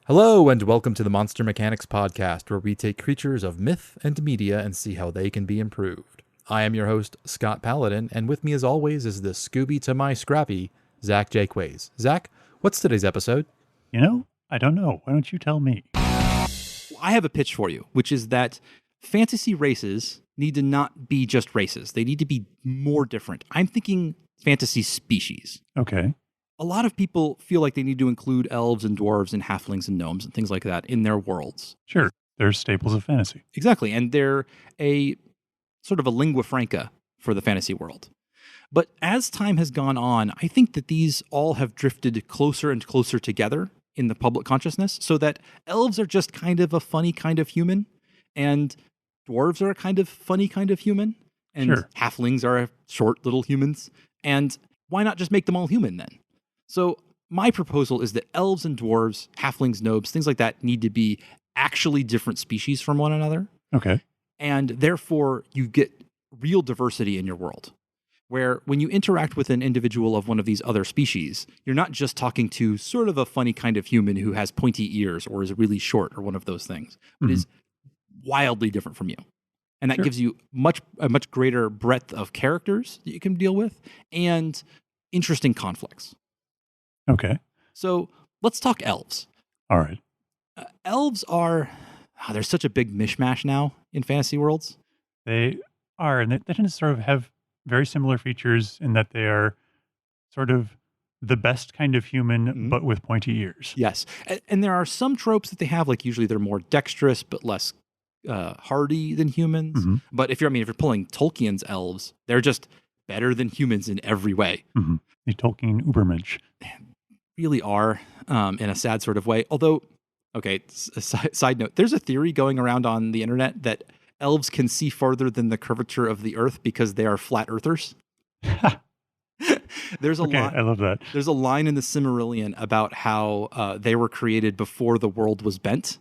Hello, and welcome to the Monster Mechanics Podcast, where we take creatures of myth and media and see how they can be improved. I am your host, Scott Paladin, and with me as always is the Scooby to my Scrappy, Zach Jaquays. Zach, what's today's episode? I don't know. Why don't you tell me? I have a pitch for you, which is that fantasy races need to not be just races. They need to be more different. I'm thinking fantasy species. Okay. A lot of people feel like they need to include elves and dwarves and halflings and gnomes and things like that in their worlds. Sure. They're staples of fantasy. Exactly. And they're a sort of a lingua franca for the fantasy world. But as time has gone on, I think that these all have drifted closer and closer together in the public consciousness, so that elves are just kind of a funny kind of human, and dwarves are a kind of funny kind of human, and Sure. halflings are short little humans. And why not just make them all human then? So my proposal is that elves and dwarves, halflings, gnomes, things like that need to be actually different species from one another. Okay. And therefore, you get real diversity in your world, where when you interact with an individual of one of these other species, you're not just talking to sort of a funny kind of human who has pointy ears or is really short or one of those things, but is wildly different from you. And that Sure. gives you a much greater breadth of characters that you can deal with and interesting conflicts. Okay. So let's talk elves. All right. Elves are, there's such a big mishmash now in fantasy worlds. They are, and they tend to sort of have very similar features in that they are sort of the best kind of human, but with pointy ears. Yes. And there are some tropes that they have, like usually they're more dexterous, but less hardy than humans. Mm-hmm. But if you're pulling Tolkien's elves, they're just better than humans in every way. Mm-hmm. The Tolkien Ubermensch. Really are, in a sad sort of way. Although, okay, side note, there's a theory going around on the internet that elves can see farther than the curvature of the earth because they are flat earthers. There's a line. I love that. There's a line in the Silmarillion about how they were created before the world was bent.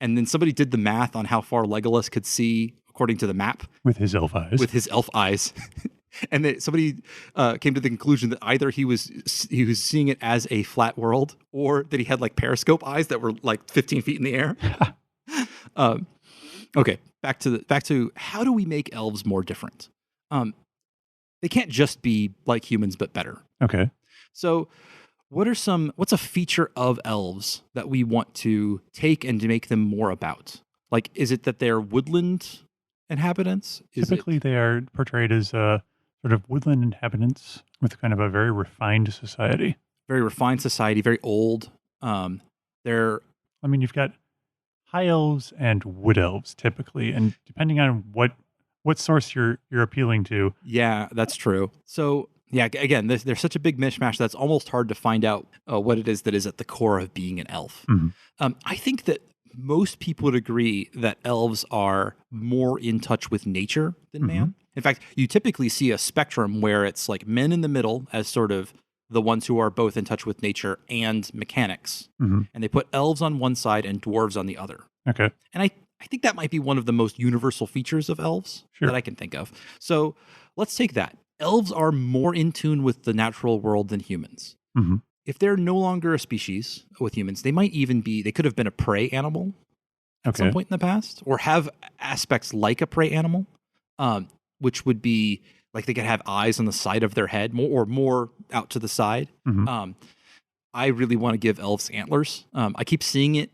And then somebody did the math on how far Legolas could see according to the map. With his elf eyes. With his elf eyes. And then somebody came to the conclusion that either he was seeing it as a flat world, or that he had like periscope eyes that were like 15 feet in the air. Okay, back to how do we make elves more different? They can't just be like humans, but better. Okay. So what's a feature of elves that we want to take and to make them more about? Like, is it that they're woodland inhabitants? Typically, they are portrayed as sort of woodland inhabitants with kind of a very refined society. Very refined society, very old. You've got high elves and wood elves typically, and depending on what source you're appealing to. Yeah, that's true. So yeah, again, there's such a big mishmash that's almost hard to find out what it is that is at the core of being an elf. Mm-hmm. I think that most people would agree that elves are more in touch with nature than man. In fact, you typically see a spectrum where it's like men in the middle as sort of the ones who are both in touch with nature and mechanics. Mm-hmm. And they put elves on one side and dwarves on the other. Okay. And I think that might be one of the most universal features of elves that I can think of. So let's take that. Elves are more in tune with the natural world than humans. Mm-hmm. If they're no longer a species with humans, they could have been a prey animal at some point in the past, or have aspects like a prey animal, which would be like they could have eyes on the side of their head, more out to the side. Mm-hmm. I really want to give elves antlers. I keep seeing it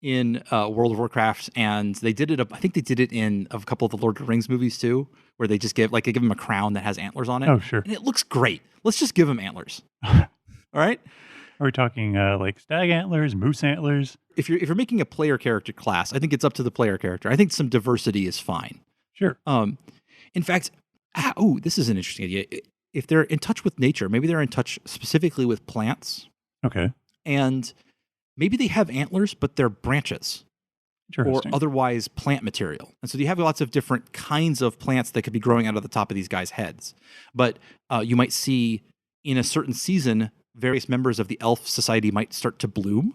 in World of Warcraft, and they did it. I think they did it in a couple of the Lord of the Rings movies too, where they just give them a crown that has antlers on it. Oh, sure. And it looks great. Let's just give them antlers. All right. Are we talking like stag antlers, moose antlers? If you're making a player character class, I think it's up to the player character. I think some diversity is fine. Sure. In fact, this is an interesting idea. If they're in touch with nature, maybe they're in touch specifically with plants. Okay. And maybe they have antlers, but they're branches or otherwise plant material. And so you have lots of different kinds of plants that could be growing out of the top of these guys' heads. But you might see in a certain season, various members of the elf society might start to bloom.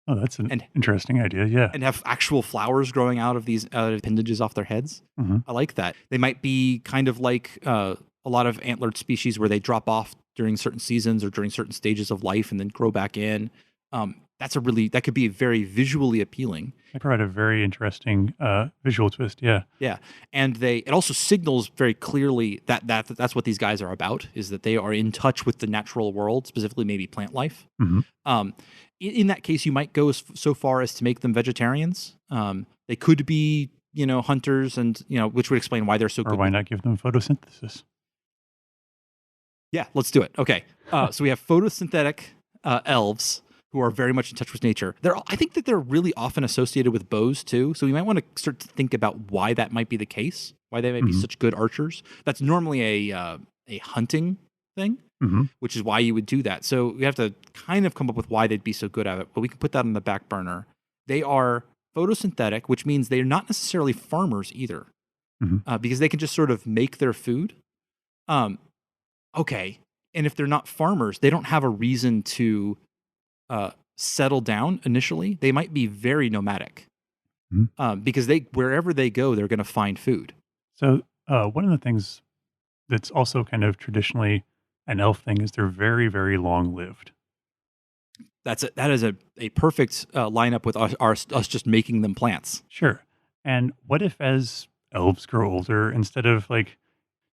Oh, that's an interesting idea, yeah. And have actual flowers growing out of these appendages off their heads. Mm-hmm. I like that. They might be kind of like a lot of antlered species where they drop off during certain seasons or during certain stages of life and then grow back in. that could be very visually appealing. They provide a very interesting visual twist. Yeah. Yeah, and it also signals very clearly that that's what these guys are about, is that they are in touch with the natural world, specifically maybe plant life. In that case, you might go so far as to make them vegetarians. They could be, hunters, and which would explain why they're so good. Or why not give them photosynthesis? Yeah, let's do it. Okay, so we have photosynthetic elves who are very much in touch with nature. I think that they're really often associated with bows too. So we might want to start to think about why that might be the case, why they might be such good archers. That's normally a hunting thing, which is why you would do that. So we have to kind of come up with why they'd be so good at it, but we can put that on the back burner. They are photosynthetic, which means they're not necessarily farmers either, because they can just sort of make their food. Okay. And if they're not farmers, they don't have a reason to settle down initially. They might be very nomadic because wherever they go, they're going to find food. So one of the things that's also kind of traditionally an elf thing is they're very, very long-lived. That is a perfect lineup with us just making them plants. Sure. And what if as elves grow older, instead of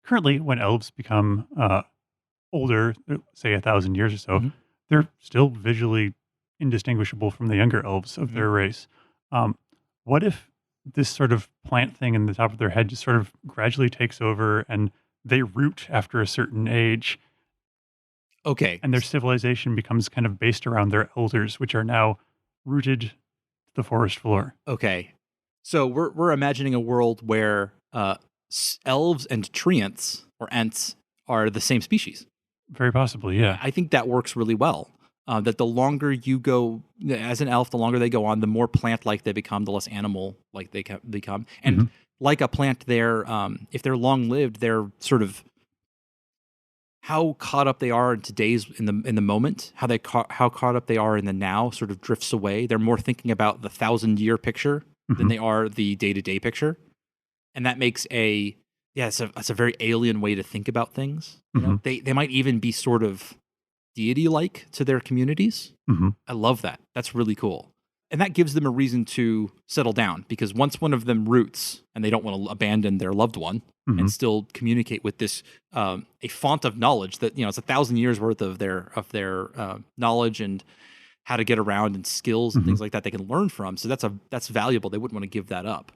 currently when elves become older, say 1,000 years or so, they're still visually indistinguishable from the younger elves of their race. What if this sort of plant thing in the top of their head just sort of gradually takes over and they root after a certain age? Okay. And their civilization becomes kind of based around their elders, which are now rooted to the forest floor. Okay. So we're imagining a world where elves and treants or ents are the same species. Very possibly, yeah. I think that works really well. That the longer you go as an elf, the longer they go on, the more plant-like they become, the less animal-like they become. And like a plant, if they're long-lived, they're sort of how caught up they are in the moment, how caught up they are in the now, sort of drifts away. They're more thinking about the 1,000-year picture than they are the day-to-day picture, and that makes it's a very alien way to think about things. They might even be sort of deity-like to their communities. I love that. That's really cool. And that gives them a reason to settle down, because once one of them roots and they don't want to abandon their loved one and still communicate with this, a font of knowledge that, it's 1,000 years worth of their knowledge and how to get around and skills and things like that they can learn from. So that's valuable. They wouldn't want to give that up.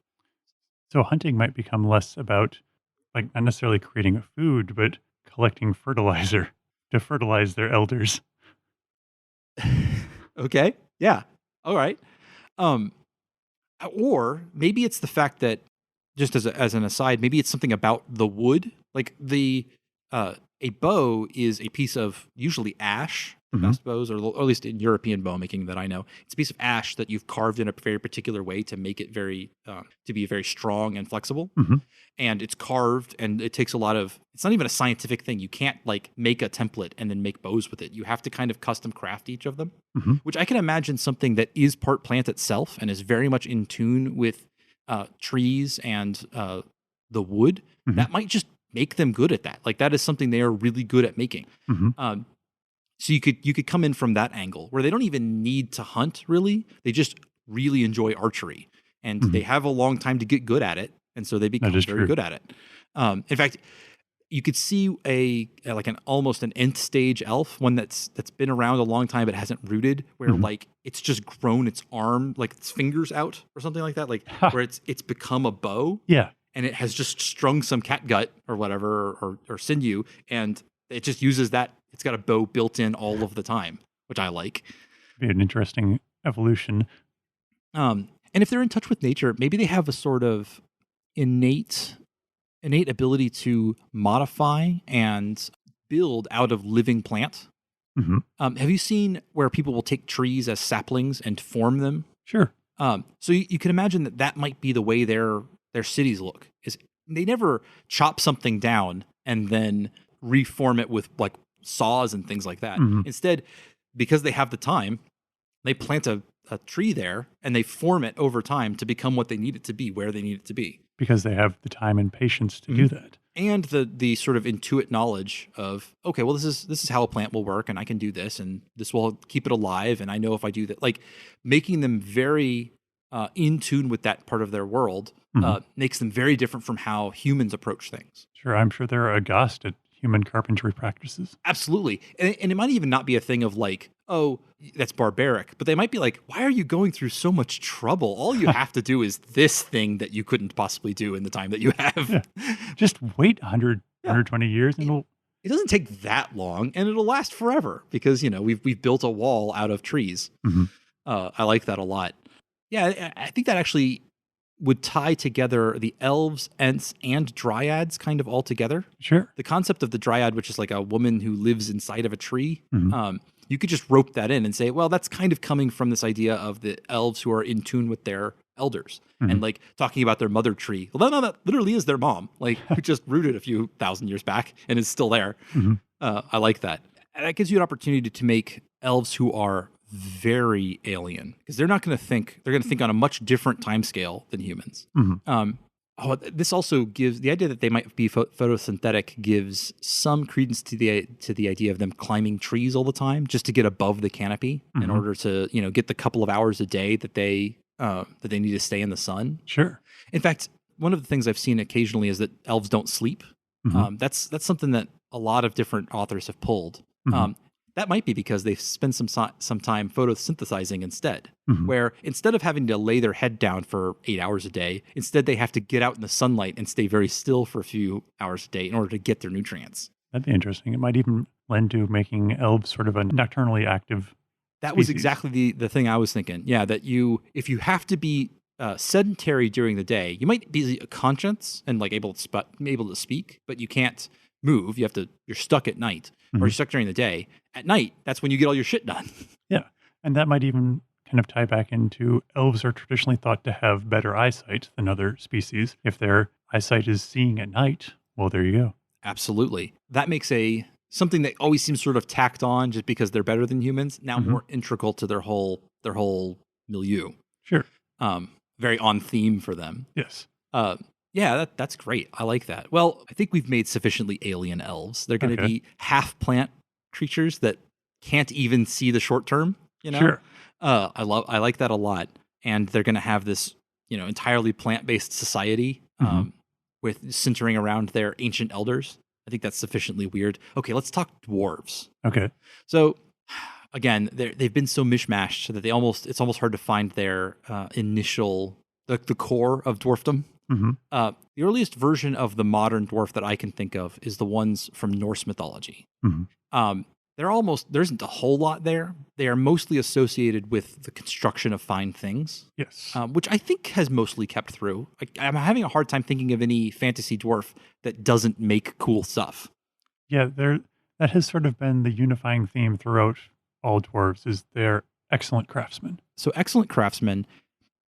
So hunting might become less about not necessarily creating a food, but collecting fertilizer to fertilize their elders. Okay. Yeah. All right. Or maybe it's the fact that, just as an aside, maybe it's something about the wood. Like a bow is a piece of usually ash. The best bows, or at least in European bow making that I know, it's a piece of ash that you've carved in a very particular way to make it to be very strong and flexible. And it's carved, and it takes a lot of. It's not even a scientific thing. You can't make a template and then make bows with it. You have to kind of custom craft each of them, which I can imagine something that is part plant itself and is very much in tune with trees and the wood. That might just make them good at that. That is something they are really good at making. So you could come in from that angle where they don't even need to hunt really. They just really enjoy archery, and they have a long time to get good at it, and so they become very good at it. In fact, you could see almost an nth stage elf, one that's been around a long time but hasn't rooted, where it's just grown its arm, its fingers out or something like that, where it's become a bow. Yeah. And it has just strung some catgut or whatever or sinew, and it just uses that. It's got a bow built in all of the time, which I like. Be an interesting evolution. And if they're in touch with nature, maybe they have a sort of innate ability to modify and build out of living plant. Have you seen where people will take trees as saplings and form them? Sure. So you can imagine that might be the way their cities look. Is they never chop something down and then reform it with saws and things like that. Instead, because they have the time, they plant a tree there and they form it over time to become what they need it to be, where they need it to be. Because they have the time and patience to do that. And the sort of intuit knowledge of, okay, well, this is how a plant will work, and I can do this, and this will keep it alive, and I know if I do that, like making them very in tune with that part of their world makes them very different from how humans approach things. Sure, I'm sure they're aghast at human carpentry practices. Absolutely. And it might even not be a thing of like, oh, that's barbaric, but they might be like, why are you going through so much trouble? All you have to do is this thing that you couldn't possibly do in the time that you have. Yeah. Just wait 100, 120 years and it doesn't take that long, and it'll last forever because, we've built a wall out of trees. I like that a lot. Yeah, I think that actually would tie together the elves, ents, and dryads kind of all together. Sure. The concept of the dryad, which is like a woman who lives inside of a tree, you could just rope that in and say, well, that's kind of coming from this idea of the elves who are in tune with their elders and like talking about their mother tree. Well, no, that literally is their mom, like who just rooted a few thousand years back and is still there. I like that. And that gives you an opportunity to make elves who are very alien because they're going to think on a much different time scale than humans. This also gives the idea that they might be photosynthetic gives some credence to the idea of them climbing trees all the time just to get above the canopy in order to get the couple of hours a day that they need to stay in the sun. Sure. In fact, one of the things I've seen occasionally is that elves don't sleep. That's something that a lot of different authors have pulled. That might be because they spend some time photosynthesizing instead, where instead of having to lay their head down for 8 hours a day, instead they have to get out in the sunlight and stay very still for a few hours a day in order to get their nutrients. That'd be interesting. It might even lend to making elves sort of a nocturnally active That was exactly the thing I was thinking. Yeah, that if you have to be sedentary during the day, you might be conscious and like able to speak, but you can't move. You're stuck at night, or you're stuck during the day. At night, that's when you get all your shit done. Yeah, and that might even kind of tie back into elves are traditionally thought to have better eyesight than other species. If their eyesight is seeing at night, well, there you go. Absolutely. That makes something that always seems sort of tacked on just because they're better than humans, now more integral to their whole milieu. Sure. Very on theme for them. Yes. Yeah, that's great. I like that. Well, I think we've made sufficiently alien elves. They're going to be half plant creatures that can't even see the short term, Sure. I like that a lot. And they're going to have this, entirely plant-based society with centering around their ancient elders. I think that's sufficiently weird. Okay, let's talk dwarves. Okay. So again, they've been so mishmashed that it's almost hard to find their initial the core of dwarfdom. The earliest version of the modern dwarf that I can think of is the ones from Norse mythology. There isn't a whole lot there. They are mostly associated with the construction of fine things. Yes. Which I think has mostly kept through. I'm having a hard time thinking of any fantasy dwarf that doesn't make cool stuff. Yeah, that has sort of been the unifying theme throughout all dwarves is they're excellent craftsmen. So excellent craftsmen.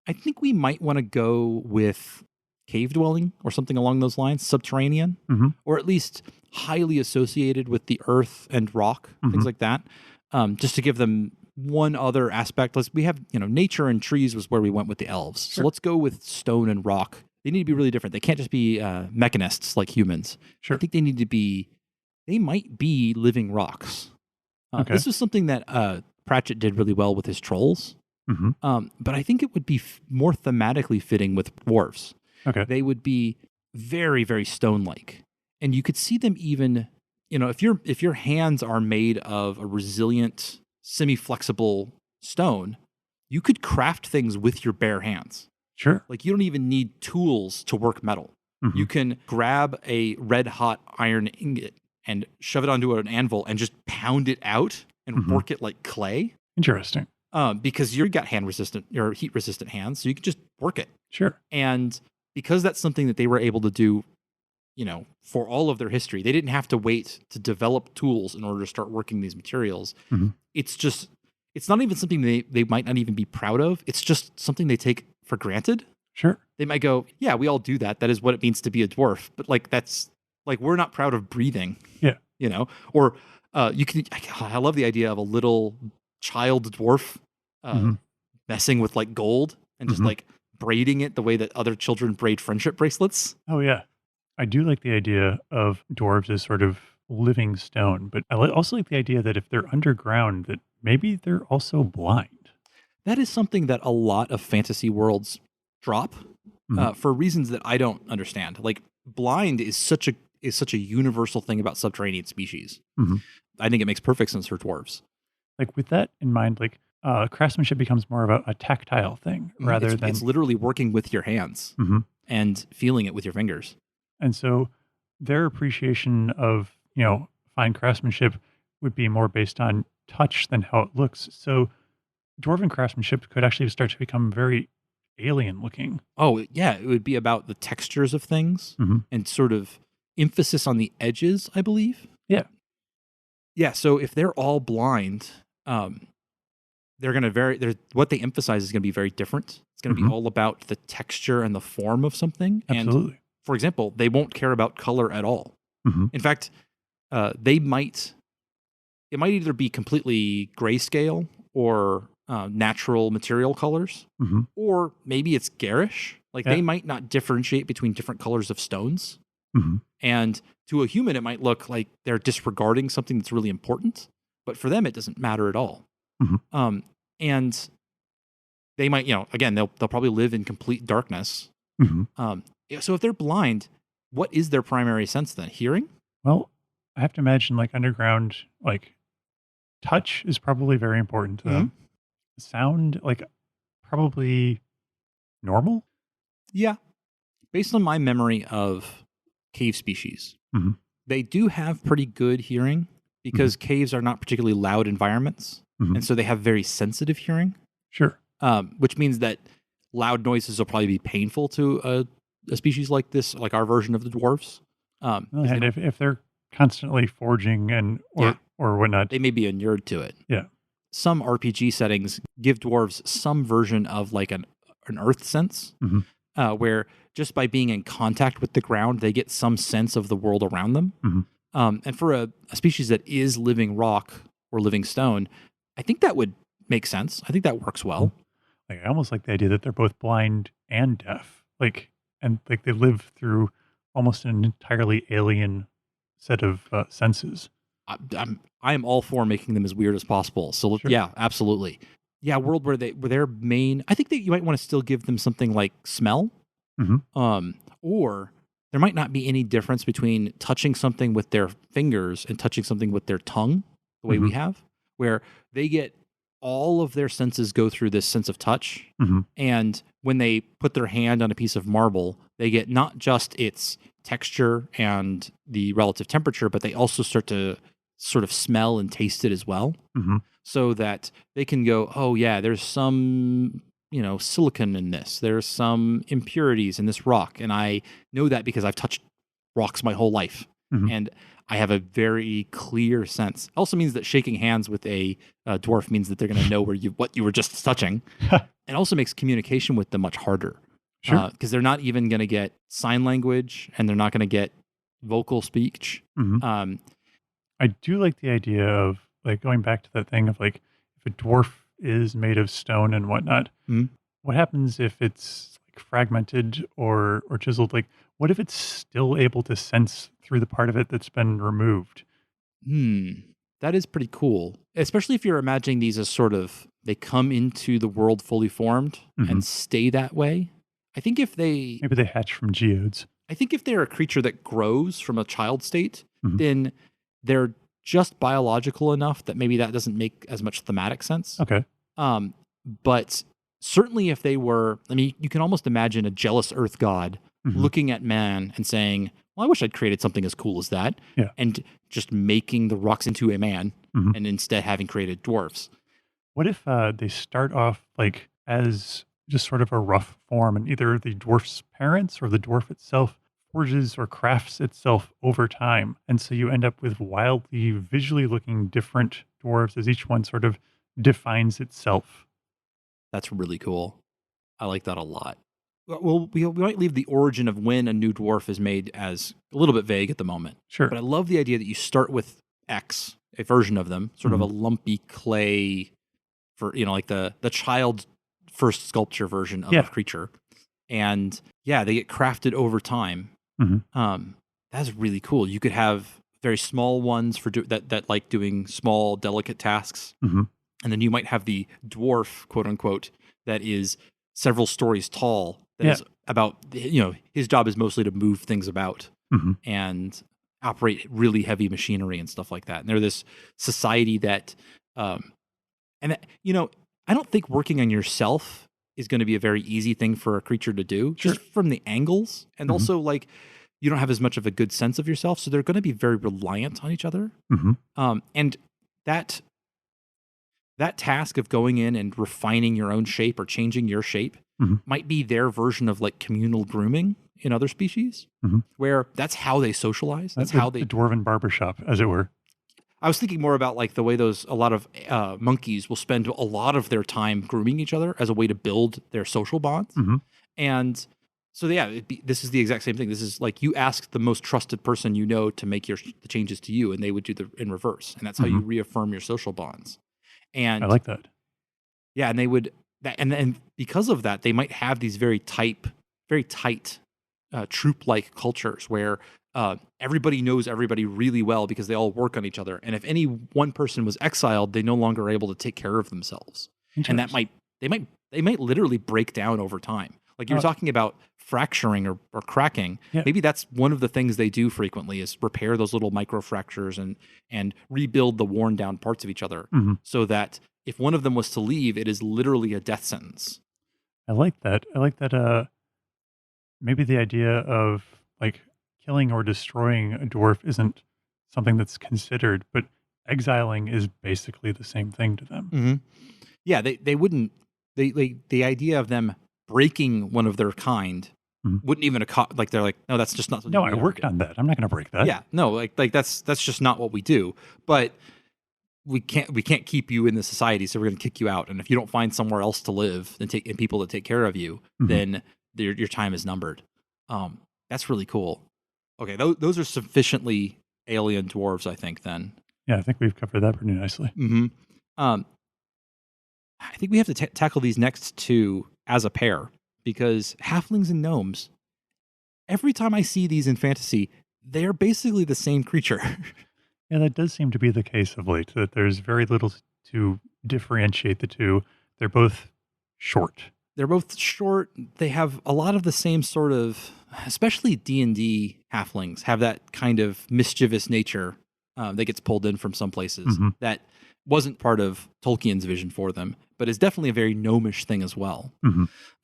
I think we might want to go with cave dwelling or something along those lines, subterranean, or at least highly associated with the earth and rock, things like that. Just to give them one other aspect. We have, nature and trees was where we went with the elves. Sure. So let's go with stone and rock. They need to be really different. They can't just be mechanists like humans. Sure. I think they might be living rocks. Okay. This is something that Pratchett did really well with his trolls. But I think it would be more thematically fitting with dwarves. Okay. They would be very, very stone-like. And you could see them even, if your hands are made of a resilient, semi-flexible stone, you could craft things with your bare hands. Sure. Like you don't even need tools to work metal. You can grab a red-hot iron ingot and shove it onto an anvil and just pound it out and work it like clay. Interesting. Because you've got heat-resistant hands, so you can just work it. Sure. And because that's something that they were able to do, for all of their history, they didn't have to wait to develop tools in order to start working these materials. It's not even something they might not even be proud of. It's just something they take for granted. Sure. They might go, yeah, we all do that. That is what it means to be a dwarf. But we're not proud of breathing. Yeah. Or I love the idea of a little child dwarf messing with like gold and just like braiding it the way that other children braid friendship bracelets. Oh, yeah. I do like the idea of dwarves as sort of living stone, but I also like the idea that if they're underground, that maybe they're also blind. That is something that a lot of fantasy worlds drop for reasons that I don't understand. Like blind is such a universal thing about subterranean species. Mhm. I think it makes perfect sense for dwarves. Like with that in mind, like craftsmanship becomes more of a tactile thing rather than It's literally working with your hands Mhm. and feeling it with your fingers. And so their appreciation of, fine craftsmanship would be more based on touch than how it looks. So dwarven craftsmanship could actually start to become very alien looking. Oh, yeah, it would be about the textures of things Mm-hmm. and sort of emphasis on the edges, I believe. Yeah. Yeah, so if they're all blind, they're going to what they emphasize is going to be very different. It's going to be all about the texture and the form of something. Absolutely. And for example, they won't care about color at all. Mm-hmm. In fact, it might either be completely grayscale or natural material colors, or maybe it's garish. Like they might not differentiate between different colors of stones. And to a human, it might look like they're disregarding something that's really important, but for them, it doesn't matter at all. And they might, again, they'll probably live in complete darkness. So if they're blind, what is their primary sense then? Hearing? Well, I have to imagine like underground, like touch is probably very important to them. Sound, like probably normal. Yeah. Based on my memory of cave species, they do have pretty good hearing because caves are not particularly loud environments. And so they have very sensitive hearing. Sure. Which means that loud noises will probably be painful to a species like this, like our version of the dwarves. And if they're constantly forging and or whatnot, they may be inured to it. Yeah. Some RPG settings give dwarves some version of like an earth sense, where just by being in contact with the ground, they get some sense of the world around them. And for a species that is living rock or living stone, I think that would make sense. I think that works well. Like I almost like the idea that they're both blind and deaf, and they live through almost an entirely alien set of senses. I am all for making them as weird as possible. So Sure. Yeah, absolutely. Yeah, a world where their main. I think that you might want to still give them something like smell, or there might not be any difference between touching something with their fingers and touching something with their tongue, the way we have, where they get all of their senses go through this sense of touch, and when they put their hand on a piece of marble, they get not just its texture and the relative temperature, but they also start to sort of smell and taste it as well, so that they can go, oh yeah, there's some silicon in this, there's some impurities in this rock, and I know that because I've touched rocks my whole life, and I have a very clear sense. It also means that shaking hands with a dwarf means that they're going to know what you were just touching. It also makes communication with them much harder. Sure. Because they're not even going to get sign language, and they're not going to get vocal speech. I do like the idea of like going back to that thing of like if a dwarf is made of stone and whatnot, what happens if it's like fragmented or chiseled? Like, what if it's still able to sense through the part of it that's been removed? That is pretty cool, especially if you're imagining these as sort of they come into the world fully formed and stay that way. I think maybe they hatch from geodes. I think if they're a creature that grows from a child state, then they're just biological enough that maybe that doesn't make as much thematic sense. Okay. But certainly if they were, I mean, you can almost imagine a jealous earth god looking at man and saying, well, I wish I'd created something as cool as that. Yeah. And just making the rocks into a man and instead having created dwarfs. What if they start off like as just sort of a rough form, and either the dwarf's parents or the dwarf itself forges or crafts itself over time, and so you end up with wildly visually looking different dwarves as each one sort of defines itself? That's really cool. I like that a lot. Well, we might leave the origin of when a new dwarf is made as a little bit vague at the moment. Sure. But I love the idea that you start with X, a version of them, sort of a lumpy clay for, like the child first sculpture version of a creature. And yeah, they get crafted over time. That's really cool. You could have very small ones for that like doing small, delicate tasks. And then you might have the dwarf, quote unquote, that is several stories tall. That is about, his job is mostly to move things about and operate really heavy machinery and stuff like that. And they're this society that, I don't think working on yourself is going to be a very easy thing for a creature to do, just from the angles. And also, like, you don't have as much of a good sense of yourself. So they're going to be very reliant on each other. And that task of going in and refining your own shape or changing your shape might be their version of like communal grooming in other species, where that's how they socialize. That's how they... The dwarven barbershop, as it were. I was thinking more about like the way a lot of monkeys will spend a lot of their time grooming each other as a way to build their social bonds. And so, this is the exact same thing. This is like you ask the most trusted person you know to make the changes to you, and they would do in reverse. And that's how you reaffirm your social bonds. And I like that. Yeah, and they would, and because of that, they might have these very tight troop-like cultures where everybody knows everybody really well because they all work on each other. And if any one person was exiled, they no longer are able to take care of themselves. And that they might literally break down over time. Like you're talking about fracturing or cracking. Yeah. Maybe that's one of the things they do frequently is repair those little micro fractures and rebuild the worn down parts of each other so that if one of them was to leave, it is literally a death sentence. I like that. Maybe the idea of like killing or destroying a dwarf isn't something that's considered, but exiling is basically the same thing to them. Yeah, they wouldn't. The idea of them breaking one of their kind wouldn't even like they're like, no, that's just not. No, I worked on that. I'm not going to break that. Yeah, no, like that's just not what we do. But we can't keep you in the society, so we're going to kick you out. And if you don't find somewhere else to live and people to take care of you, then your time is numbered. That's really cool. Okay, those are sufficiently alien dwarves, I think. Then. Yeah, I think we've covered that pretty nicely. I think we have to tackle these next two as a pair, because halflings and gnomes, every time I see these in fantasy, they're basically the same creature. Yeah, that does seem to be the case of late, that there's very little to differentiate the two. They're both short. They have a lot of the same sort of, especially D&D halflings, have that kind of mischievous nature that gets pulled in from some places that wasn't part of Tolkien's vision for them, but is definitely a very gnomish thing as well.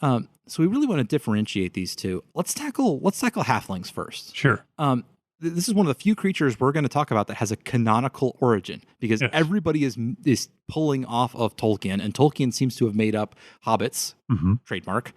So we really want to differentiate these two. Let's tackle halflings first. Sure. This is one of the few creatures we're going to talk about that has a canonical origin, because everybody is pulling off of Tolkien, and Tolkien seems to have made up hobbits, trademark,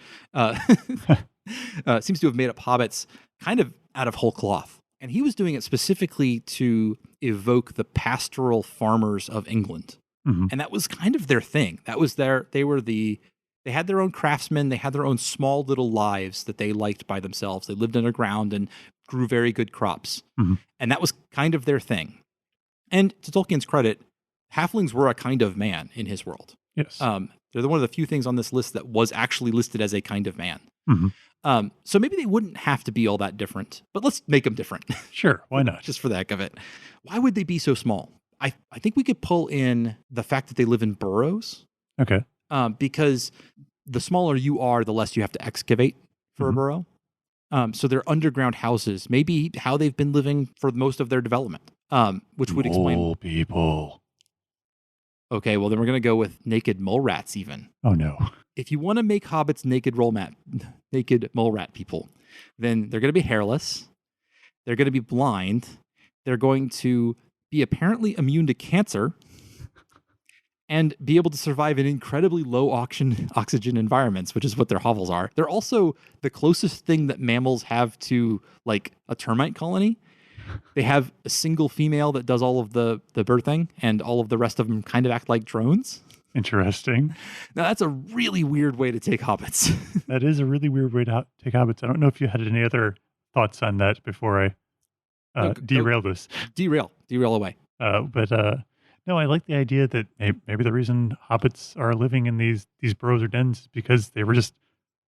seems to have made up hobbits kind of out of whole cloth. And he was doing it specifically to evoke the pastoral farmers of England. And that was kind of their thing. That was they had their own craftsmen. They had their own small little lives that they liked by themselves. They lived underground and grew very good crops. And that was kind of their thing. And to Tolkien's credit, halflings were a kind of man in his world. Yes. They're one of the few things on this list that was actually listed as a kind of man. So maybe they wouldn't have to be all that different, but let's make them different. Sure, why not? Just for the heck of it. Why would they be so small? I think we could pull in the fact that they live in burrows. Okay. Because the smaller you are, the less you have to excavate for a burrow. So they're underground houses, maybe how they've been living for most of their development, which would explain... Mole people. Okay, well then we're going to go with naked mole rats even. Oh no. If you want to make hobbits naked mole rat people, then they're going to be hairless. They're going to be blind. They're going to be apparently immune to cancer and be able to survive in incredibly low oxygen environments, which is what their hovels are. They're also the closest thing that mammals have to like a termite colony. They have a single female that does all of the birthing, and all of the rest of them kind of act like drones. Interesting. Now, that's a really weird way to take hobbits. That is a really weird way to take hobbits. I don't know if you had any other thoughts on that before I derail this. Derail away. No, I like the idea that maybe the reason hobbits are living in these burrows or dens is because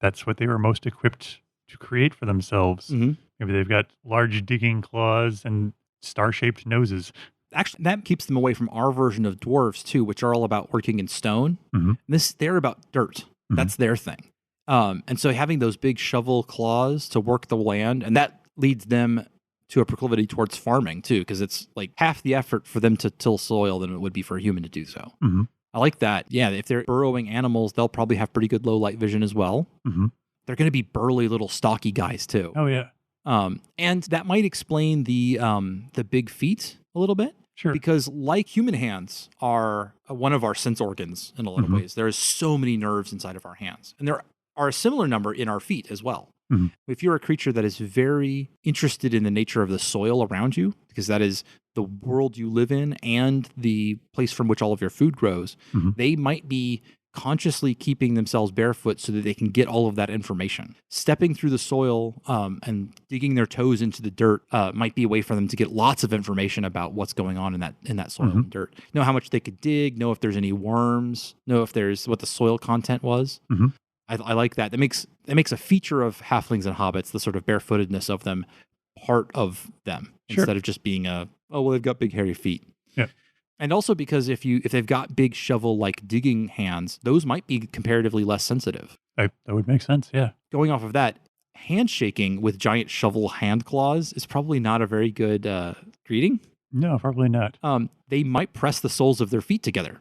that's what they were most equipped to create for themselves. Mm-hmm. Maybe they've got large digging claws and star-shaped noses. Actually, that keeps them away from our version of dwarves too, which are all about working in stone. Mm-hmm. They're about dirt. That's their thing. And so having those big shovel claws to work the land, and that leads them to a proclivity towards farming too, because it's like half the effort for them to till soil than it would be for a human to do so. Mm-hmm. I like that. Yeah, if they're burrowing animals, they'll probably have pretty good low light vision as well. Mm-hmm. They're going to be burly little stocky guys too. Oh yeah. And that might explain the big feet a little bit. Sure. Because like human hands are one of our sense organs in a lot of ways. There is so many nerves inside of our hands. And there are a similar number in our feet as well. Mm-hmm. If you're a creature that is very interested in the nature of the soil around you, because that is the world you live in and the place from which all of your food grows, they might be consciously keeping themselves barefoot so that they can get all of that information. Stepping through the soil and digging their toes into the dirt might be a way for them to get lots of information about what's going on in that soil and dirt. Know how much they could dig, know if there's any worms, know if there's what the soil content was. I like that. That makes a feature of halflings and hobbits, the sort of barefootedness of them, part of them instead of just being they've got big hairy feet. Yeah. And also because if they've got big shovel-like digging hands, those might be comparatively less sensitive. That would make sense, yeah. Going off of that, handshaking with giant shovel hand claws is probably not a very good greeting. No, probably not. They might press the soles of their feet together.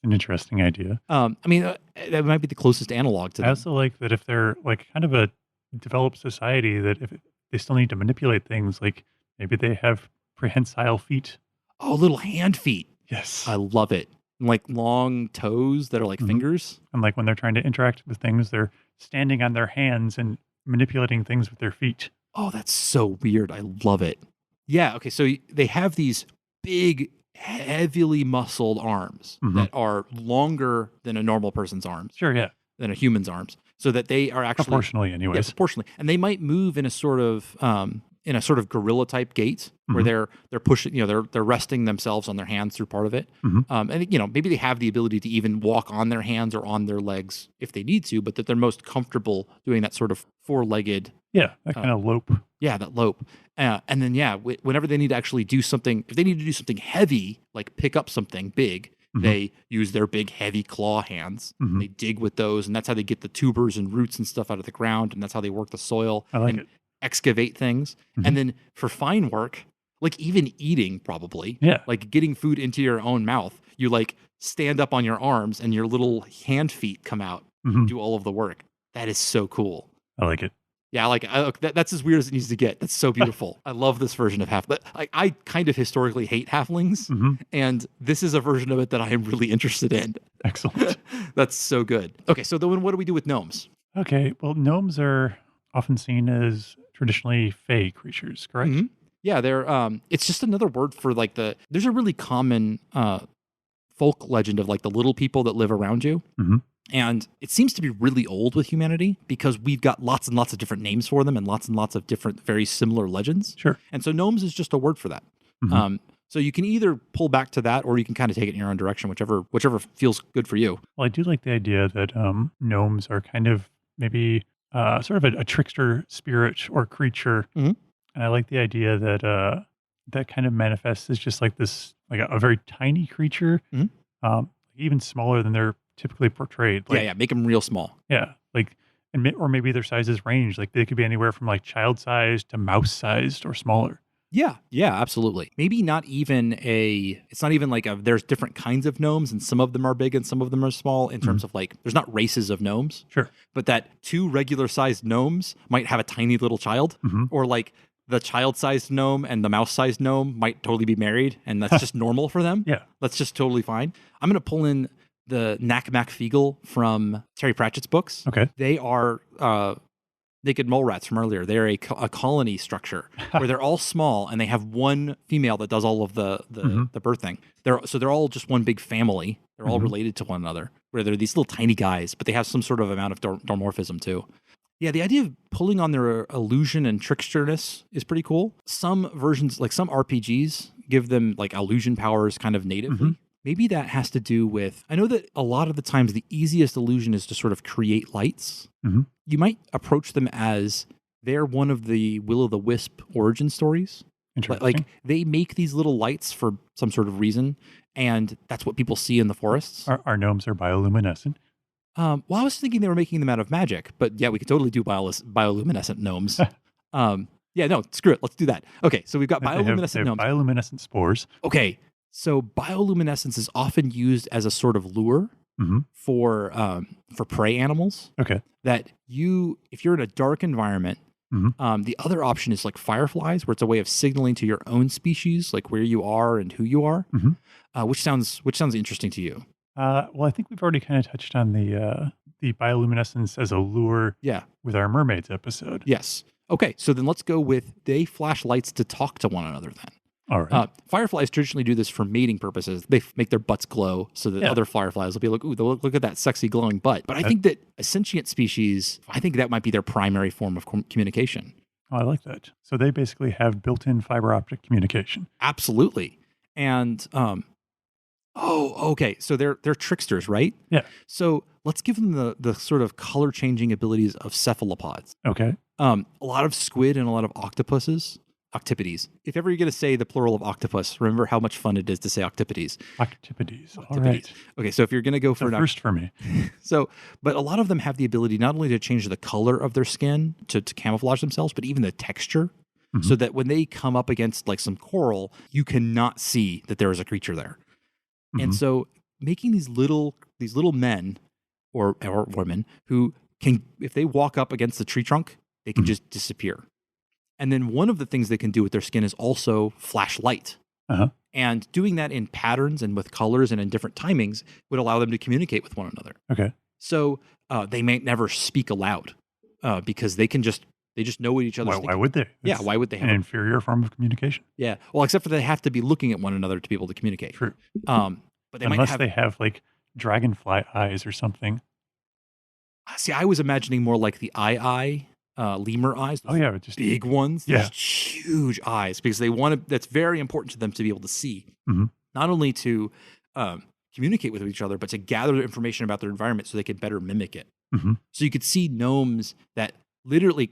An interesting idea. That might be the closest analog to them. I also like that if they're like kind of a developed society, that if they still need to manipulate things, like maybe they have prehensile feet. Oh, little hand feet. Yes. I love it. And like long toes that are like fingers. And like when they're trying to interact with things, they're standing on their hands and manipulating things with their feet. Oh, that's so weird. I love it. Yeah. Okay. So they have these big, heavily muscled arms that are longer than a normal person's arms. Sure. Yeah. Than a human's arms. So that they are actually proportionally, anyways. Yeah, proportionally. And they might move in a sort of gorilla type gait where they're pushing, they're resting themselves on their hands through part of it. And maybe they have the ability to even walk on their hands or on their legs if they need to, but that they're most comfortable doing that sort of four-legged. Yeah, that kind of lope. Yeah, that lope. And then, whenever they need to actually do something, if they need to do something heavy, like pick up something big, they use their big, heavy claw hands. They dig with those, and that's how they get the tubers and roots and stuff out of the ground, and that's how they work the soil. I like it. Excavate things. And then for fine work, like even eating probably, like getting food into your own mouth, you like stand up on your arms and your little hand feet come out and do all of the work. That is so cool. I like it. Yeah, that's as weird as it needs to get. That's so beautiful. I love this version of I kind of historically hate halflings, and this is a version of it that I am really interested in. Excellent. That's so good. Okay, so then what do we do with gnomes? Okay, well, gnomes are often seen as traditionally fey creatures, correct? Yeah, they're it's just another word for like there's a really common folk legend of like the little people that live around you. And it seems to be really old with humanity because we've got lots and lots of different names for them and lots of different very similar legends. Sure. And so gnomes is just a word for that. So you can either pull back to that or you can kind of take it in your own direction, whichever feels good for you. Well, I do like the idea that gnomes are kind of maybe sort of a trickster spirit or creature. And I like the idea that that kind of manifests as just like this, like a very tiny creature, even smaller than they're typically portrayed. Like, make them real small. Yeah, like, or maybe their sizes range. Like they could be anywhere from like child-sized to mouse-sized or smaller. Yeah, absolutely. Maybe not even it's not even like there's different kinds of gnomes and some of them are big and some of them are small in terms of like, there's not races of gnomes. Sure. But that two regular sized gnomes might have a tiny little child or like the child-sized gnome and the mouse-sized gnome might totally be married and that's just normal for them. Yeah. That's just totally fine. I'm going to pull in the Knack Mac Feegle from Terry Pratchett's books. Okay. They are naked mole rats from earlier. They're a colony structure where they're all small and they have one female that does all of the birthing. They're all just one big family. They're all related to one another. Where they're these little tiny guys, but they have some sort of amount of dimorphism too. Yeah, the idea of pulling on their illusion and tricksterness is pretty cool. Some versions, like some RPGs, give them like illusion powers kind of natively. maybe that has to do with, I know that a lot of the times the easiest illusion is to sort of create lights. Mhm. You might approach them as they're one of the Will-o'-the-Wisp origin stories. Interesting. Like they make these little lights for some sort of reason, and that's what people see in the forests. Our gnomes are bioluminescent. Well, I was thinking they were making them out of magic, but yeah, we could totally do bioluminescent gnomes. Yeah, no, screw it. Let's do that. Okay, so we've got They bioluminescent have gnomes. bioluminescent spores. Okay, so bioluminescence is often used as a sort of lure Hmm. for prey animals. Okay. That if you're in a dark environment, the other option is like fireflies, where it's a way of signaling to your own species, like where you are and who you are, which sounds interesting to you. Well, I think we've already kind of touched on the bioluminescence as a lure Yeah. with our mermaids episode. Yes. Okay, so then let's go with they flash lights to talk to one another then. All right. Fireflies traditionally do this for mating purposes. They make their butts glow so that other fireflies will be like, ooh, look at that sexy glowing butt. But I think that a sentient species, I think that might be their primary form of communication. Oh, I like that. So they basically have built-in fiber optic communication. Absolutely. And, okay. So they're tricksters, right? Yeah. So let's give them the sort of color changing abilities of cephalopods. Okay. A lot of squid and a lot of octopides. If ever you're going to say the plural of octopus, remember how much fun it is to say octopodes. Octopodes. All right. Okay, so if you're going to go for the first for me. But a lot of them have the ability not only to change the color of their skin to camouflage themselves, but even the texture, so that when they come up against like some coral, you cannot see that there is a creature there. And so making these little men or women who can, if they walk up against the tree trunk, they can just disappear. And then one of the things they can do with their skin is also flash light. And doing that in patterns and with colors and in different timings would allow them to communicate with one another. Okay. So they may never speak aloud because they just know what each other's thinking. Why would they? Yeah, why would they have an inferior form of communication? Yeah, well, except for they have to be looking at one another to be able to communicate. True. But they Unless they have like dragonfly eyes or something. See, I was imagining more like the lemur eyes. Oh yeah, just big ones. Yeah, just huge eyes because they want to. That's very important to them to be able to see, not only to communicate with each other, but to gather information about their environment so they can better mimic it. So you could see gnomes that literally,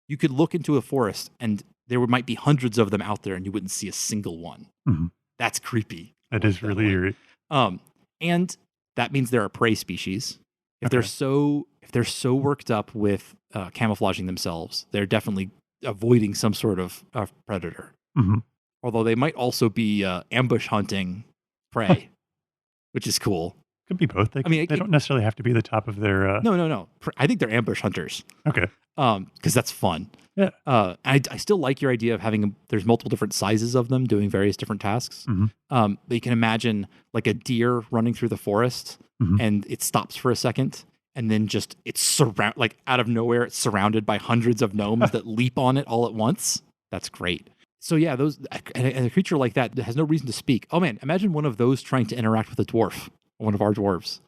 you could look into a forest and there might be hundreds of them out there, and you wouldn't see a single one. That's creepy. That is really eerie. And that means they're a prey species. If they're so worked up with camouflaging themselves, they're definitely avoiding some sort of predator. Although they might also be ambush hunting prey, which is cool. Could be both. They don't necessarily have to be the top of their. No. I think they're ambush hunters. Okay. Because that's fun. Yeah. I still like your idea of having there's multiple different sizes of them doing various different tasks. But you can imagine like a deer running through the forest and it stops for a second and then just it's like out of nowhere it's surrounded by hundreds of gnomes that leap on it all at once. That's great. So yeah, and a creature like that has no reason to speak. Oh man, imagine one of those trying to interact with a dwarf, one of our dwarves.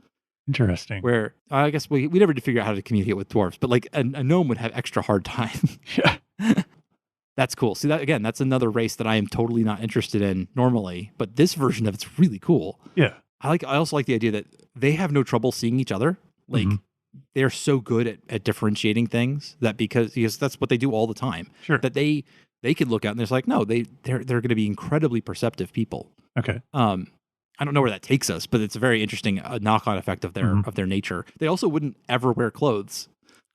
Interesting. Where I guess we never did figure out how to communicate with dwarves, but like a gnome would have extra hard time. Yeah. That's cool. See, that's another race that I am totally not interested in normally, but this version of it's really cool. Yeah. I also like the idea that they have no trouble seeing each other. Like they're so good at differentiating things that because that's what they do all the time. Sure. That they could look out and it's like, no, they're going to be incredibly perceptive people. Okay. I don't know where that takes us, but it's a very interesting knock-on effect of their nature. They also wouldn't ever wear clothes.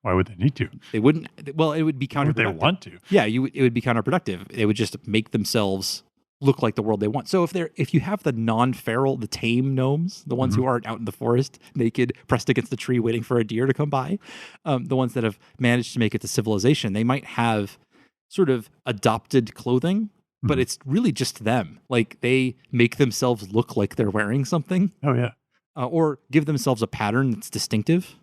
Why would they need to? They wouldn't. Well, it would be counterproductive. Would they want to? Yeah, it would be counterproductive. They would just make themselves look like the world they want. So if you have the non-feral, the tame gnomes, the ones who aren't out in the forest, naked, pressed against the tree, waiting for a deer to come by, the ones that have managed to make it to civilization, they might have sort of adopted clothing. But it's really just them. Like they make themselves look like they're wearing something. Oh, yeah. Or give themselves a pattern that's distinctive.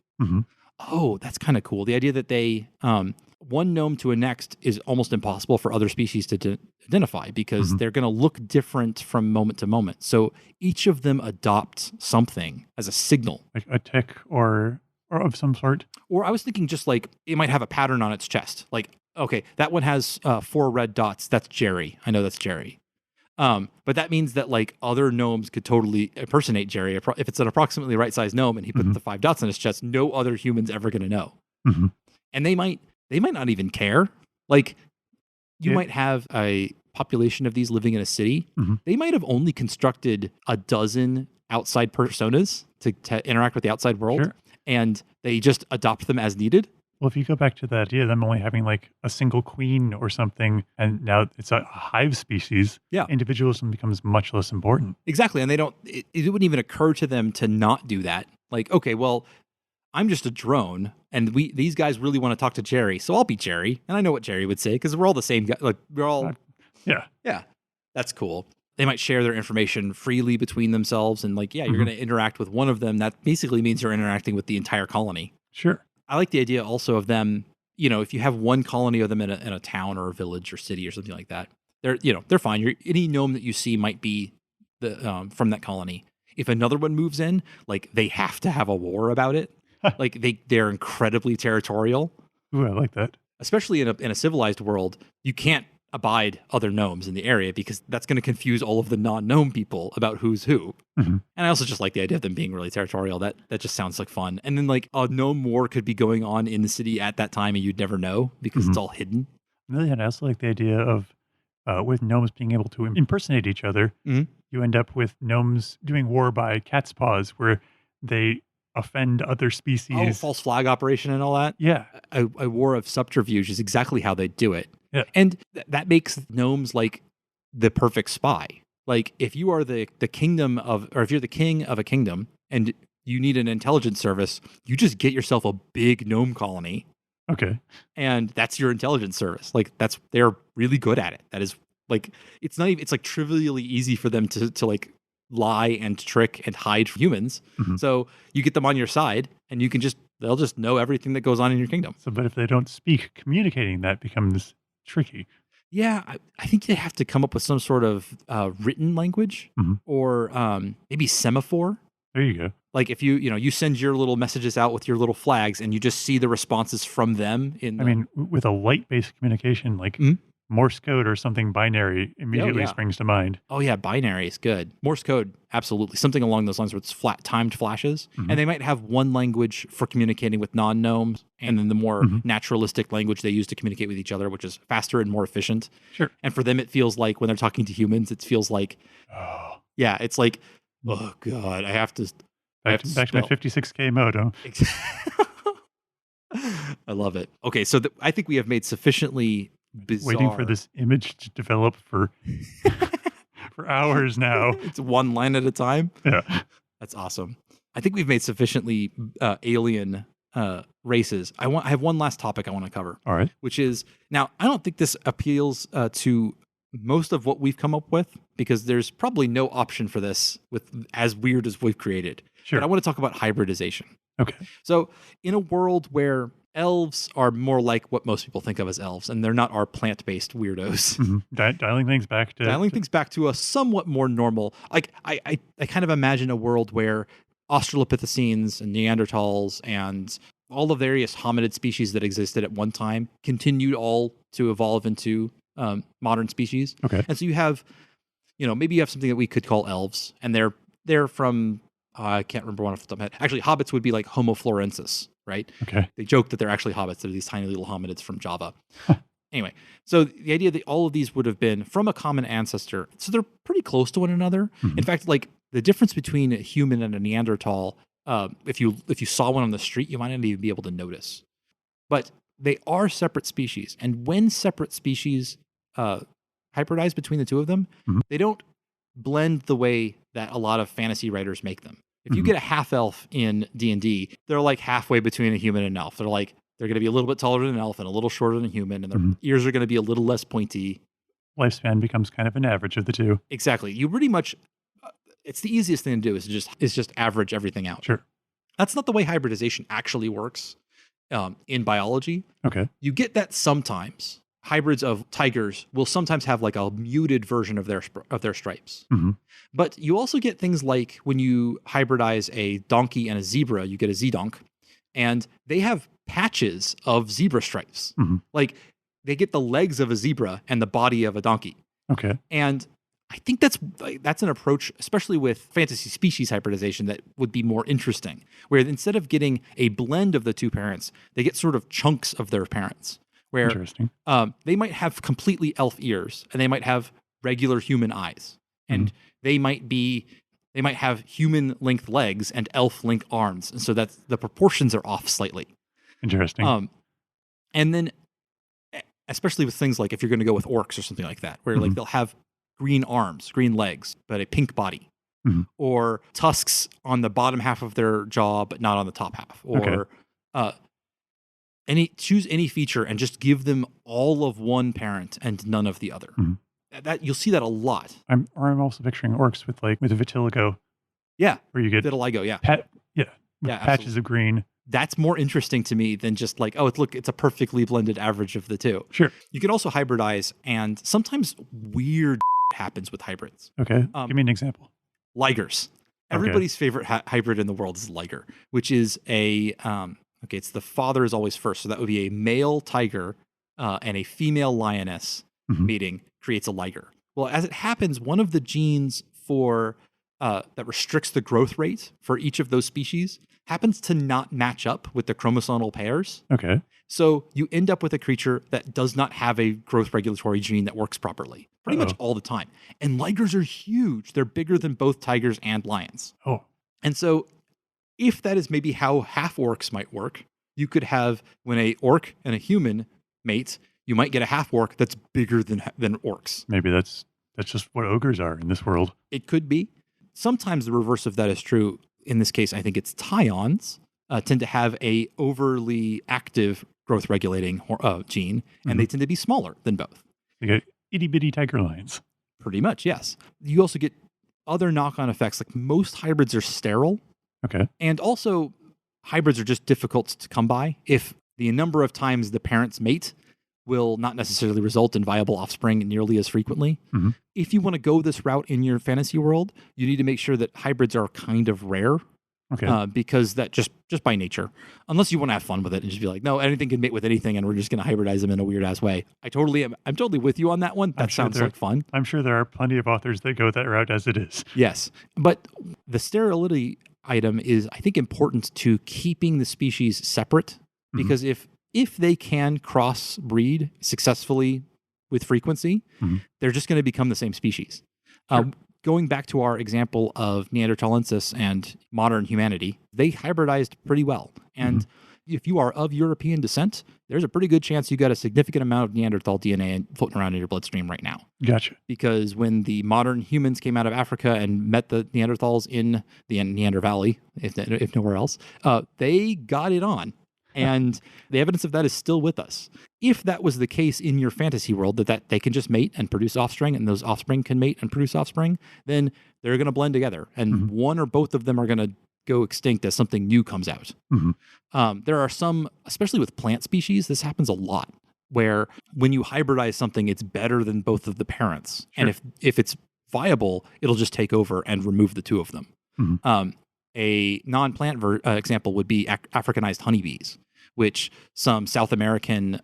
Oh, that's kind of cool. The idea that they, one gnome to a next is almost impossible for other species to identify because they're going to look different from moment to moment. So each of them adopts something as a signal. Like a tick or of some sort. Or I was thinking just like it might have a pattern on its chest. Like, okay, that one has 4 red dots. That's Jerry. I know that's Jerry. But that means that like other gnomes could totally impersonate Jerry. If it's an approximately right-sized gnome and he put the 5 dots on his chest, no other human's ever going to know. And they might not even care. Like you might have a population of these living in a city. They might have only constructed a dozen outside personas to interact with the outside world, and they just adopt them as needed. Well, if you go back to the idea of them only having like a single queen or something, and now it's a hive species, individualism becomes much less important. Exactly. And they don't, it wouldn't even occur to them to not do that. Like, okay, well, I'm just a drone, and these guys really want to talk to Jerry, so I'll be Jerry. And I know what Jerry would say, because we're all the same guy. Like, we're all... Yeah. That's cool. They might share their information freely between themselves, and like, you're going to interact with one of them. That basically means you're interacting with the entire colony. Sure. I like the idea also of them, if you have one colony of them in a town or a village or city or something like that, they're fine. Any gnome that you see might be from that colony. If another one moves in, like they have to have a war about it. Like they're incredibly territorial. Ooh, I like that. Especially in a civilized world, you can't abide other gnomes in the area because that's going to confuse all of the non-gnome people about who's who. And I also just like the idea of them being really territorial. That just sounds like fun. And then like a gnome war could be going on in the city at that time and you'd never know because it's all hidden. And I also like the idea of with gnomes being able to impersonate each other, you end up with gnomes doing war by cat's paws where they offend other species. Oh, false flag operation and all that? Yeah. A war of subterfuge is exactly how they do it. Yeah. And that makes gnomes like the perfect spy. Like if you are the kingdom of, or if you're the king of a kingdom and you need an intelligence service, you just get yourself a big gnome colony. Okay. And that's your intelligence service. Like they're really good at it. That is like, it's like trivially easy for them to like lie and trick and hide from humans. So you get them on your side and they'll just know everything that goes on in your kingdom. So, but if they don't speak, communicating that becomes tricky. Yeah, I think they have to come up with some sort of written language or maybe semaphore. There you go. Like if you send your little messages out with your little flags and you just see the responses from them. With a light-based communication, like Morse code or something binary immediately springs to mind. Oh yeah, binary is good. Morse code, absolutely. Something along those lines where it's timed flashes. And they might have one language for communicating with non-gnomes and then the more naturalistic language they use to communicate with each other, which is faster and more efficient. Sure. And for them, it feels like when they're talking to humans, it feels like, it's like, oh God, I have to... Back to my 56K modem. I love it. Okay, so I think we have made sufficiently bizarre... Waiting for this image to develop for for hours now. It's one line at a time? Yeah. That's awesome. I think we've made sufficiently alien races. I have one last topic I want to cover. All right. Which is, now, I don't think this appeals to most of what we've come up with because there's probably no option for this with as weird as we've created. Sure. But I want to talk about hybridization. Okay. So in a world where elves are more like what most people think of as elves, and they're not our plant-based weirdos. Dialing things back to a somewhat more normal. Like I kind of imagine a world where Australopithecines and Neanderthals and all the various hominid species that existed at one time continued all to evolve into modern species. Okay. And so you have, maybe you have something that we could call elves, and they're from I can't remember one off the top of my head. Actually, hobbits would be like Homo florensis, right? Okay. They joke that they're actually hobbits. They're these tiny little hominids from Java. Anyway, so the idea that all of these would have been from a common ancestor, so they're pretty close to one another. In fact, like the difference between a human and a Neanderthal, if you saw one on the street, you might not even be able to notice. But they are separate species, and when separate species hybridize between the two of them, they don't blend the way that a lot of fantasy writers make them. If you get a half elf in D&D, they're like halfway between a human and an elf. They're going to be a little bit taller than an elf and a little shorter than a human, and their ears are going to be a little less pointy. Lifespan becomes kind of an average of the two. Exactly. You pretty much, it's the easiest thing to do is just average everything out. Sure. That's not the way hybridization actually works in biology. Okay. You get that sometimes. Hybrids of tigers will sometimes have like a muted version of their stripes. But you also get things like when you hybridize a donkey and a zebra, you get a Z-donk, and they have patches of zebra stripes. Like they get the legs of a zebra and the body of a donkey. Okay. And I think that's an approach, especially with fantasy species hybridization, that would be more interesting, where instead of getting a blend of the two parents, they get sort of chunks of their parents, where Interesting. they might have completely elf ears and they might have regular human eyes, and they might have human length legs and elf length arms, and so that the proportions are off slightly. Interesting. And then, especially with things like if you're going to go with orcs or something like that, where like they'll have green arms, green legs, but a pink body, or tusks on the bottom half of their jaw but not on the top half, or choose any feature and just give them all of one parent and none of the other. That you'll see that a lot. I'm also picturing orcs with a vitiligo. Yeah, where you get vitiligo. Yeah, patches of green. That's more interesting to me than just like, it's a perfectly blended average of the two. Sure. You can also hybridize, and sometimes weird happens with hybrids. Okay. Give me an example. Ligers. Everybody's favorite hybrid in the world is liger, which is it's the father is always first. So that would be a male tiger and a female lioness mating creates a liger. Well, as it happens, one of the genes for that restricts the growth rate for each of those species happens to not match up with the chromosomal pairs. Okay. So you end up with a creature that does not have a growth regulatory gene that works properly pretty much all the time. And ligers are huge. They're bigger than both tigers and lions. Oh. And so if that is maybe how half orcs might work, you could have when a orc and a human mate, you might get a half orc that's bigger than orcs. Maybe that's just what ogres are in this world. It could be. Sometimes the reverse of that is true. In this case, I think it's Tyons tend to have a overly active growth regulating gene, and they tend to be smaller than both. You get itty bitty tiger lions. Pretty much, yes. You also get other knock-on effects. Like most hybrids are sterile. Okay. And also hybrids are just difficult to come by. If the number of times the parents mate will not necessarily result in viable offspring nearly as frequently. If you want to go this route in your fantasy world, you need to make sure that hybrids are kind of rare. Okay. Because that just by nature, unless you want to have fun with it and just be like, no, anything can mate with anything, and we're just going to hybridize them in a weird ass way. I'm totally with you on that one. That sounds like fun. I'm sure there are plenty of authors that go that route as it is. Yes, but the sterility item is, I think, important to keeping the species separate, because if they can crossbreed successfully with frequency, they're just going to become the same species. Sure. Going back to our example of Neanderthalensis and modern humanity, they hybridized pretty well. And if you are of European descent, there's a pretty good chance you got a significant amount of Neanderthal DNA floating around in your bloodstream right now. Gotcha. Because when the modern humans came out of Africa and met the Neanderthals in the Neander Valley, if nowhere else, they got it on. And the evidence of that is still with us. If that was the case in your fantasy world, that they can just mate and produce offspring, and those offspring can mate and produce offspring, then they're going to blend together. And one or both of them are going to go extinct as something new comes out. There are some, especially with plant species, this happens a lot, where when you hybridize something, it's better than both of the parents. Sure. And if it's viable, it'll just take over and remove the two of them. A non-plant example would be Africanized honeybees, which some South American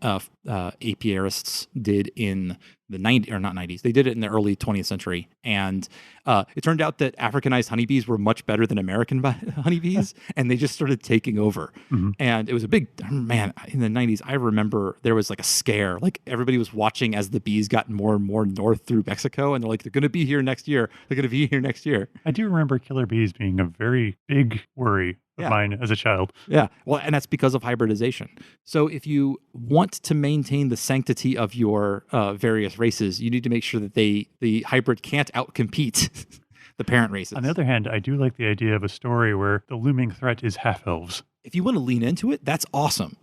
apiarists did in the 90s, or not 90s. They did it in the early 20th century. And it turned out that Africanized honeybees were much better than American honeybees, and they just started taking over. And it was a big, man, in the 90s, I remember there was like a scare. Like everybody was watching as the bees got more and more north through Mexico, and they're like, they're going to be here next year. They're going to be here next year. I do remember killer bees being a very big worry of mine as a child. Yeah. Well, and that's because of hybridization. So if you want to maintain the sanctity of your various races, you need to make sure that the hybrid can't outcompete the parent races. On the other hand, I do like the idea of a story where the looming threat is half-elves. If you want to lean into it, that's awesome.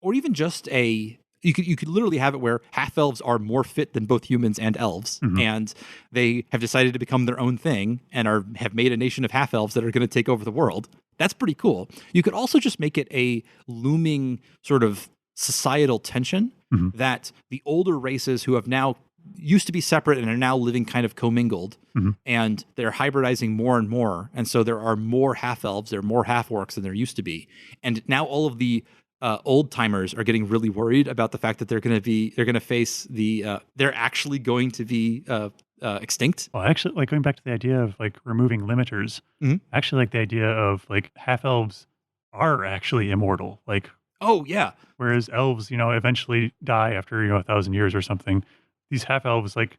Or even just you could literally have it where half-elves are more fit than both humans and elves, and they have decided to become their own thing and have made a nation of half-elves that are going to take over the world. That's pretty cool. You could also just make it a looming sort of societal tension that the older races who have now used to be separate and are now living kind of commingled, and they're hybridizing more and more. And so there are more half-elves, there are more half-orcs than there used to be. And now all of the old timers are getting really worried about the fact that they're actually going to be extinct. Well, actually, like going back to the idea of like removing limiters, Mhm. I actually like the idea of like half elves are actually immortal. Like, Oh yeah, whereas elves, eventually die after, 1,000 years or something. These half elves, like,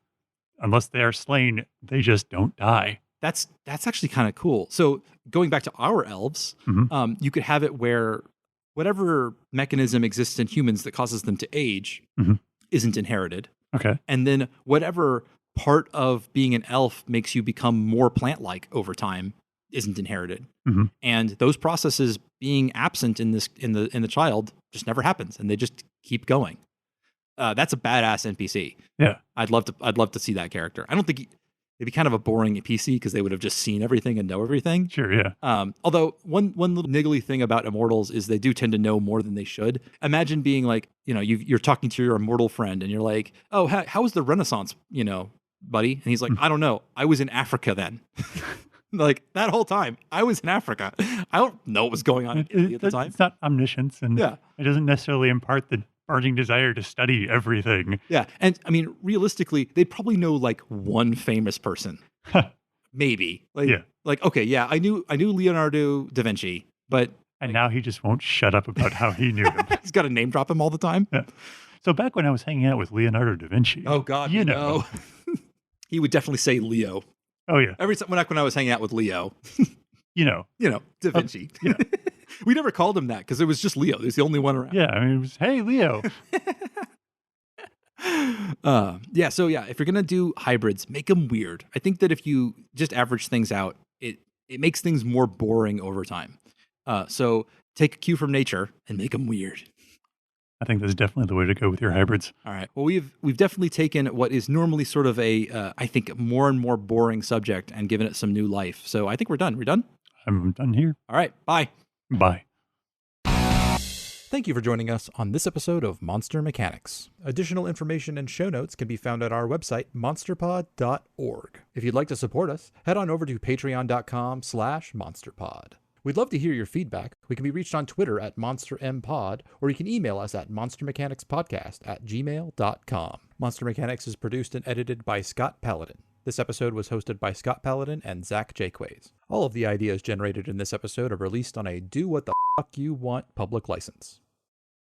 unless they are slain, they just don't die. that's actually kind of cool. So going back to our elves, Mhm. you could have it where whatever mechanism exists in humans that causes them to age Mhm. isn't inherited, Okay. and then whatever part of being an elf makes you become more plant-like over time isn't inherited. Mhm. And those processes being absent in the child just never happens, and they just keep going. That's a badass NPC. Yeah. I'd love to see that character. I don't think it'd be kind of a boring PC because they would have just seen everything and know everything. Sure. Yeah. Although one little niggly thing about immortals is they do tend to know more than they should. Imagine being like, you're talking to your immortal friend and you're like, oh, how was the Renaissance, buddy? And he's like, I don't know. I was in Africa then. Like that whole time, I was in Africa. I don't know what was going on in Italy at the time. It's not omniscience, and Yeah. it doesn't necessarily impart the burning desire to study everything. Yeah, and I mean, realistically, they'd probably know like one famous person, maybe. Like, Yeah. like okay, yeah, I knew Leonardo da Vinci, but And now he just won't shut up about how he knew him. he's got to name drop him all the time. Yeah. So back when I was hanging out with Leonardo da Vinci, Oh God, you know. he would definitely say Leo Oh yeah, every time when I was hanging out with Leo. you know. Da Vinci. yeah. We never called him that because it was just Leo. He was the only one around. Yeah, I mean, it was, hey, Leo. Yeah, so yeah, if you're gonna do hybrids, make them weird. I think that if you just average things out, it makes things more boring over time. So take a cue from nature and make them weird. I think that's definitely the way to go with your hybrids. All right. Well, we've definitely taken what is normally sort of a I think more and more boring subject and given it some new life. So I think we're done. We're done. I'm done here. All right. Bye. Bye. Thank you for joining us on this episode of Monster Mechanics. Additional information and show notes can be found at our website, monsterpod.org. If you'd like to support us, head on over to patreon.com/monsterpod. We'd love to hear your feedback. We can be reached on Twitter at MonsterMPod, or you can email us at monstermechanicspodcast@gmail.com. Monster Mechanics is produced and edited by Scott Paladin. This episode was hosted by Scott Paladin and Zach Jaquays. All of the ideas generated in this episode are released on a do what the fuck you want public license.